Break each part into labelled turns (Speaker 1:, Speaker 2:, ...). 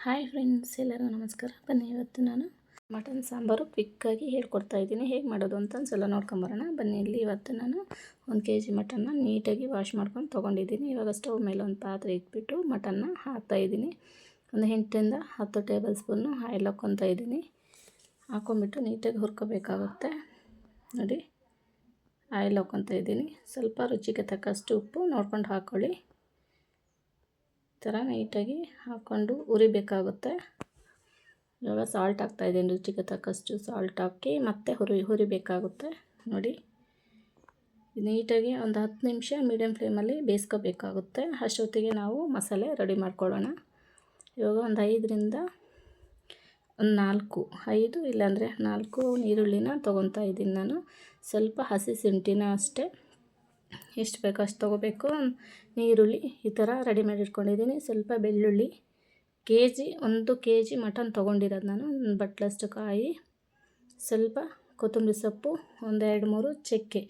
Speaker 1: Hi friends, ಎಲ್ಲರಿಗೂ ನಮಸ್ಕಾರ. ಬನ್ನಿ, ಇವತ್ತು ನಾನು ಮಟನ್ ಸಾಂಬಾರು ಕ್ವಿಕ್ಕಾಗಿ ಹೇಳ್ಕೊಡ್ತಾ ಇದ್ದೀನಿ. ಹೇಗೆ ಮಾಡೋದು ಅಂತ ಒಂದ್ಸಲ ನೋಡ್ಕೊಂಬರೋಣ ಬನ್ನಿ. ಇಲ್ಲಿ ಇವತ್ತು ನಾನು 1 kg ಮಟನ್ನ ನೀಟಾಗಿ ವಾಶ್ ಮಾಡ್ಕೊಂಡು ತೊಗೊಂಡಿದ್ದೀನಿ. ಇವಾಗ ಸ್ಟವ್ ಮೇಲೆ ಒಂದು ಪಾತ್ರೆ ಇಟ್ಬಿಟ್ಟು ಮಟನ್ನ ಹಾಕ್ತಾಯಿದ್ದೀನಿ. ಒಂದು 8ರಿಂದ 10 ಟೇಬಲ್ ಸ್ಪೂನು ಆಯಿಲ್ ಹಾಕ್ಕೊತಾ ಇದ್ದೀನಿ. ಹಾಕ್ಕೊಂಬಿಟ್ಟು ನೀಟಾಗಿ ಹುರ್ಕೋಬೇಕಾಗುತ್ತೆ. ನೋಡಿ, ಆಯಿಲ್ ಹಾಕ್ಕೊತಾ ಇದ್ದೀನಿ. ಸ್ವಲ್ಪ ರುಚಿಗೆ ತಕ್ಕಷ್ಟು ಉಪ್ಪು ನೋಡ್ಕೊಂಡು ಹಾಕ್ಕೊಳ್ಳಿ. ಈ ಥರ ನೀಟಾಗಿ ಹಾಕ್ಕೊಂಡು ಹುರಿಬೇಕಾಗುತ್ತೆ. ಇವಾಗ ಸಾಲ್ಟ್ ಹಾಕ್ತಾಯಿದ್ದೀನಿ. ರುಚಿಗೆ ತಕ್ಕಷ್ಟು ಸಾಲ್ಟ್ ಹಾಕಿ ಮತ್ತೆ ಹುರಿಬೇಕಾಗುತ್ತೆ. ನೋಡಿ, ನೀಟಾಗಿ ಒಂದು 10 ನಿಮಿಷ ಮೀಡಿಯಮ್ ಫ್ಲೇಮಲ್ಲಿ ಬೇಯಿಸ್ಕೋಬೇಕಾಗುತ್ತೆ. ಅಷ್ಟೊತ್ತಿಗೆ ನಾವು ಮಸಾಲೆ ರೆಡಿ ಮಾಡ್ಕೊಳ್ಳೋಣ. ಇವಾಗ ಒಂದು 5ರಿಂದ 5 ಇಲ್ಲಾಂದರೆ 4 ಈರುಳ್ಳಿನ ತೊಗೊತಾ ಇದ್ದೀನಿ ನಾನು. ಸ್ವಲ್ಪ ಹಸಿ ಶುಂಠಿನ ಅಷ್ಟೇ, ಎಷ್ಟು ಬೇಕೋ ಅಷ್ಟು ತೊಗೋಬೇಕು. ಈರುಳ್ಳಿ ಈ ಥರ ರೆಡಿ ಮಾಡಿ ಇಟ್ಕೊಂಡಿದ್ದೀನಿ. ಸ್ವಲ್ಪ ಬೆಳ್ಳುಳ್ಳಿ, 1 kg ಮಟನ್ ತೊಗೊಂಡಿರೋದು ನಾನು. ಒಂದು ಬಟ್ಲಷ್ಟು ಕಾಯಿ, ಸ್ವಲ್ಪ ಕೊತ್ತಂಬರಿ ಸೊಪ್ಪು, ಒಂದು 2-3 ಚಕ್ಕೆ,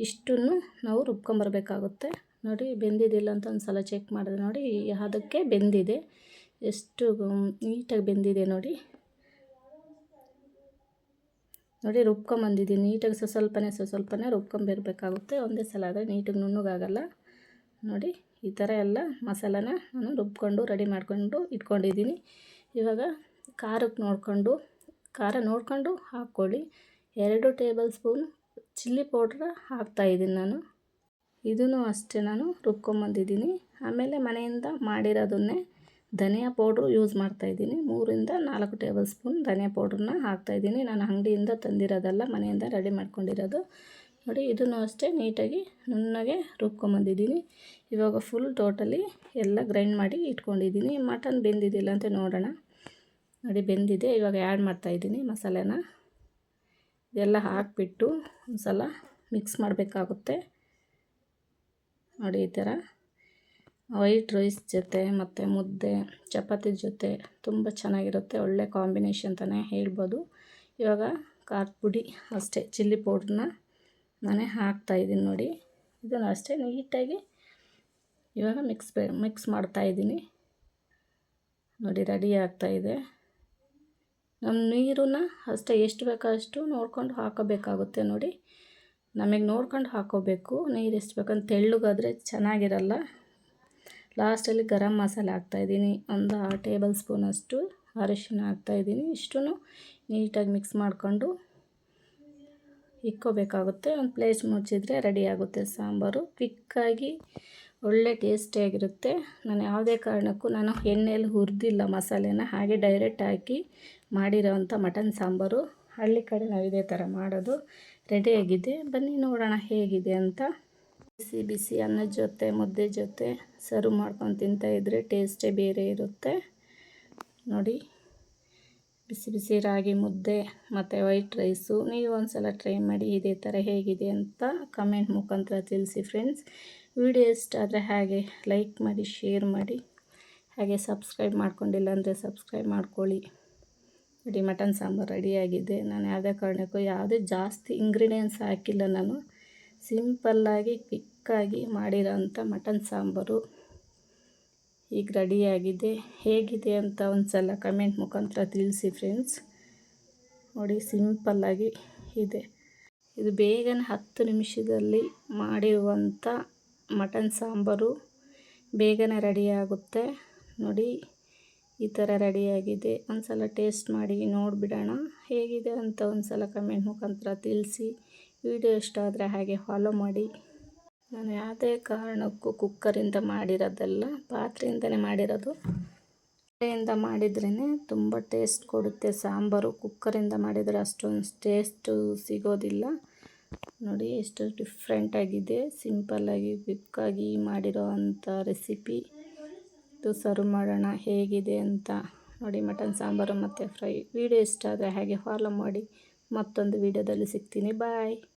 Speaker 1: ಇಷ್ಟನ್ನು ನಾವು ರುಬ್ಕೊಂಬರ್ಬೇಕಾಗುತ್ತೆ. ನೋಡಿ, ಬೆಂದಿದ್ದಿಲ್ಲ ಅಂತ ಒಂದು ಸಲ ಚೆಕ್ ಮಾಡಿದೆ. ನೋಡಿ, ಅದಕ್ಕೆ ಬೆಂದಿದೆ, ಎಷ್ಟು ನೀಟಾಗಿ ಬೆಂದಿದೆ ನೋಡಿ. ರುಬ್ಕೊಂಬಂದಿದ್ದೀನಿ ನೀಟಾಗಿ. ಸ್ವಲ್ಪನೇ ರುಬ್ಕೊಂಬರ್ಬೇಕಾಗುತ್ತೆ. ಒಂದೇ ಸಲ ಆದರೆ ನೀಟಾಗಿ ನುಣ್ಣಗಾಗಲ್ಲ. ನೋಡಿ, ಈ ಥರ ಎಲ್ಲ ಮಸಾಲಾನ ನಾನು ರುಬ್ಕೊಂಡು ರೆಡಿ ಮಾಡ್ಕೊಂಡು ಇಟ್ಕೊಂಡಿದ್ದೀನಿ. ಇವಾಗ ಖಾರ ನೋಡಿಕೊಂಡು ಹಾಕ್ಕೊಳ್ಳಿ. 2 ಟೇಬಲ್ ಸ್ಪೂನ್ ಚಿಲ್ಲಿ ಪೌಡ್ರ್ ಹಾಕ್ತಾಯಿದ್ದೀನಿ ನಾನು. ಇದನ್ನು ಅಷ್ಟೇ ನಾನು ರುಬ್ಕೊಂಬಂದಿದ್ದೀನಿ. ಆಮೇಲೆ ಮನೆಯಿಂದ ಮಾಡಿರೋದನ್ನೇ ಧನಿಯಾ ಪೌಡ್ರು ಯೂಸ್ ಮಾಡ್ತಾಯಿದ್ದೀನಿ. 3ರಿಂದ 4 ಟೇಬಲ್ ಸ್ಪೂನ್ ಧನಿಯಾ ಪೌಡ್ರನ್ನ ಹಾಕ್ತಾಯಿದ್ದೀನಿ. ನಾನು ಅಂಗಡಿಯಿಂದ ತಂದಿರೋದಲ್ಲ, ಮನೆಯಿಂದ ರೆಡಿ ಮಾಡ್ಕೊಂಡಿರೋದು. ನೋಡಿ, ಇದನ್ನು ಅಷ್ಟೇ ನೀಟಾಗಿ ನುಣ್ಣಗೆ ರುಬ್ಕೊಂಬಂದಿದ್ದೀನಿ. ಇವಾಗ ಫುಲ್ ಟೋಟಲಿ ಎಲ್ಲ ಗ್ರೈಂಡ್ ಮಾಡಿ ಇಟ್ಕೊಂಡಿದ್ದೀನಿ. ಮಟನ್ ಬೆಂದಿದ್ದಿಲ್ಲ ಅಂತ ನೋಡೋಣ. ನೋಡಿ, ಬೆಂದಿದೆ. ಇವಾಗ ಆ್ಯಡ್ ಮಾಡ್ತಾಯಿದ್ದೀನಿ ಮಸಾಲೆನ. ಇದೆಲ್ಲ ಹಾಕಿಬಿಟ್ಟು ಒಂದು ಸಲ ಮಿಕ್ಸ್ ಮಾಡಬೇಕಾಗುತ್ತೆ. ನೋಡಿ, ಈ ಥರ ವೈಟ್ ರೈಸ್ ಜೊತೆ ಮತ್ತು ಮುದ್ದೆ, ಚಪಾತಿ ಜೊತೆ ತುಂಬ ಚೆನ್ನಾಗಿರುತ್ತೆ. ಒಳ್ಳೆ ಕಾಂಬಿನೇಷನ್ ಅಂತಲೇ ಹೇಳ್ಬೋದು. ಇವಾಗ ಖಾರದ ಪುಡಿ ಅಷ್ಟೇ, ಚಿಲ್ಲಿ ಪೌಡ್ರನ್ನ ನಾನೇ ಹಾಕ್ತಾಯಿದ್ದೀನಿ. ನೋಡಿ, ಇದನ್ನು ಅಷ್ಟೇ ನೀಟಾಗಿ ಇವಾಗ ಮಿಕ್ಸ್ ಮಾಡ್ತಾಯಿದ್ದೀನಿ. ನೋಡಿ, ರೆಡಿ ಆಗ್ತಾಯಿದೆ. ನಮ್ಮ ನೀರನ್ನ ಅಷ್ಟೇ ಎಷ್ಟು ಬೇಕೋ ಅಷ್ಟು ನೋಡ್ಕೊಂಡು ಹಾಕೋಬೇಕಾಗುತ್ತೆ. ನೋಡಿ, ನಮಗೆ ನೋಡ್ಕೊಂಡು ಹಾಕೋಬೇಕು ನೀರು ಎಷ್ಟು ಬೇಕಂತ. ತೆಳ್ಳಗಾದರೆ ಚೆನ್ನಾಗಿರಲ್ಲ. ಲಾಸ್ಟಲ್ಲಿ ಗರಂ ಮಸಾಲೆ ಹಾಕ್ತಾಯಿದ್ದೀನಿ. ಒಂದು 6 ಟೇಬಲ್ ಸ್ಪೂನಷ್ಟು ಅರಿಶಿನ ಹಾಕ್ತಾಯಿದ್ದೀನಿ. ಇಷ್ಟೂ ನೀಟಾಗಿ ಮಿಕ್ಸ್ ಮಾಡಿಕೊಂಡು ಇಕ್ಕೋಬೇಕಾಗುತ್ತೆ. ಒಂದು ಪ್ಲೇಟ್ ಮುಚ್ಚಿದ್ರೆ ರೆಡಿ ಆಗುತ್ತೆ ಸಾಂಬಾರು. ಕ್ವಿಕ್ಕಾಗಿ ಒಳ್ಳೆ ಟೇಸ್ಟಿಯಾಗಿರುತ್ತೆ. ನಾನು ಯಾವುದೇ ಕಾರಣಕ್ಕೂ ಎಣ್ಣೆಯಲ್ಲಿ ಹುರಿದಿಲ್ಲ ಮಸಾಲೆನ, ಹಾಗೆ ಡೈರೆಕ್ಟ್ ಹಾಕಿ ಮಾಡಿರೋವಂಥ ಮಟನ್ ಸಾಂಬಾರು. ಹಳ್ಳಿ ಕಡೆ ನಾವು ಇದೇ ಥರ ಮಾಡೋದು. ರೆಡಿಯಾಗಿದೆ, ಬನ್ನಿ ನೋಡೋಣ ಹೇಗಿದೆ ಅಂತ. ಬಿಸಿ ಅನ್ನದ ಜೊತೆ, ಮುದ್ದೆ ಜೊತೆ ಸರ್ವ್ ಮಾಡ್ಕೊಂಡು ತಿಂತಾಯಿದ್ರೆ ಟೇಸ್ಟೇ ಬೇರೆ ಇರುತ್ತೆ. ನೋಡಿ, ಬಿಸಿ ರಾಗಿ ಮುದ್ದೆ ಮತ್ತು ವೈಟ್ ರೈಸು. ನೀವು ಒಂದು ಸಲ ಟ್ರೈ ಮಾಡಿ ಇದೇ ಥರ ಹೇಗಿದೆ ಅಂತ ಕಮೆಂಟ್ ಮುಖಾಂತರ ತಿಳಿಸಿ ಫ್ರೆಂಡ್ಸ್. ವಿಡಿಯೋ ಇಷ್ಟ ಆದರೆ ಹಾಗೆ ಲೈಕ್ ಮಾಡಿ, ಶೇರ್ ಮಾಡಿ, ಹಾಗೆ ಸಬ್ಸ್ಕ್ರೈಬ್ ಮಾಡ್ಕೊಂಡಿಲ್ಲ ಅಂದರೆ ಸಬ್ಸ್ಕ್ರೈಬ್ ಮಾಡ್ಕೊಳ್ಳಿ. ನೋಡಿ, ಮಟನ್ ಸಾಂಬಾರು ರೆಡಿಯಾಗಿದೆ. ನಾನು ಯಾವುದೇ ಕಾರಣಕ್ಕೂ ಯಾವುದೇ ಜಾಸ್ತಿ ಇಂಗ್ರೀಡಿಯೆಂಟ್ಸ್ ಹಾಕಿಲ್ಲ. ನಾನು ಸಿಂಪಲ್ಲಾಗಿ ಕ್ವಿಕ್ಕಾಗಿ ಮಾಡಿರೋಂಥ ಮಟನ್ ಸಾಂಬಾರು ಈಗ ರೆಡಿಯಾಗಿದೆ. ಹೇಗಿದೆ ಅಂತ ಒಂದು ಸಲ ಕಮೆಂಟ್ ಮುಖಾಂತರ ತಿಳಿಸಿ ಫ್ರೆಂಡ್ಸ್. ನೋಡಿ, ಸಿಂಪಲ್ಲಾಗಿ ಇದೆ. ಇದು ಬೇಗನೆ 10 ನಿಮಿಷದಲ್ಲಿ ಮಾಡಿರುವಂಥ ಮಟನ್ ಸಾಂಬಾರು. ಬೇಗನೆ ರೆಡಿಯಾಗುತ್ತೆ. ನೋಡಿ, ಈ ಥರ ರೆಡಿಯಾಗಿದೆ. ಒಂದು ಸಲ ಟೇಸ್ಟ್ ಮಾಡಿ ನೋಡಿಬಿಡೋಣ ಹೇಗಿದೆ ಅಂತ. ಒಂದು ಸಲ ಕಮೆಂಟ್ ಮುಖಾಂತರ ತಿಳಿಸಿ. ವಿಡಿಯೋ ಇಷ್ಟ ಆದರೆ ಹಾಗೆ ಫಾಲೋ ಮಾಡಿ. ನಾನು ಯಾವುದೇ ಕಾರಣಕ್ಕೂ ಕುಕ್ಕರಿಂದ ಮಾಡಿರೋದಲ್ಲ, ಪಾತ್ರೆಯಿಂದಲೇ ಮಾಡಿರೋದು. ಪಾತ್ರೆಯಿಂದ ಮಾಡಿದ್ರೇ ತುಂಬ ಟೇಸ್ಟ್ ಕೊಡುತ್ತೆ ಸಾಂಬಾರು. ಕುಕ್ಕರಿಂದ ಮಾಡಿದರೆ ಅಷ್ಟೊಂದು ಟೇಸ್ಟು ಸಿಗೋದಿಲ್ಲ. ನೋಡಿ, ಎಷ್ಟು ಡಿಫ್ರೆಂಟಾಗಿದೆ. ಸಿಂಪಲ್ಲಾಗಿ ಕ್ವಿಕ್ಕಾಗಿ ಮಾಡಿರೋ ಅಂಥ ರೆಸಿಪಿ. ಇದು ಸರ್ವ್ ಮಾಡೋಣ ಹೇಗಿದೆ ಅಂತ. ನೋಡಿ, ಮಟನ್ ಸಾಂಬಾರು ಮತ್ತು ಫ್ರೈ. ವಿಡಿಯೋ ಇಷ್ಟ ಆದರೆ ಹಾಗೆ ಫಾಲೋ ಮಾಡಿ. ಮತ್ತೊಂದು ವಿಡಿಯೋದಲ್ಲಿ ಸಿಗ್ತೀನಿ. ಬಾಯ್.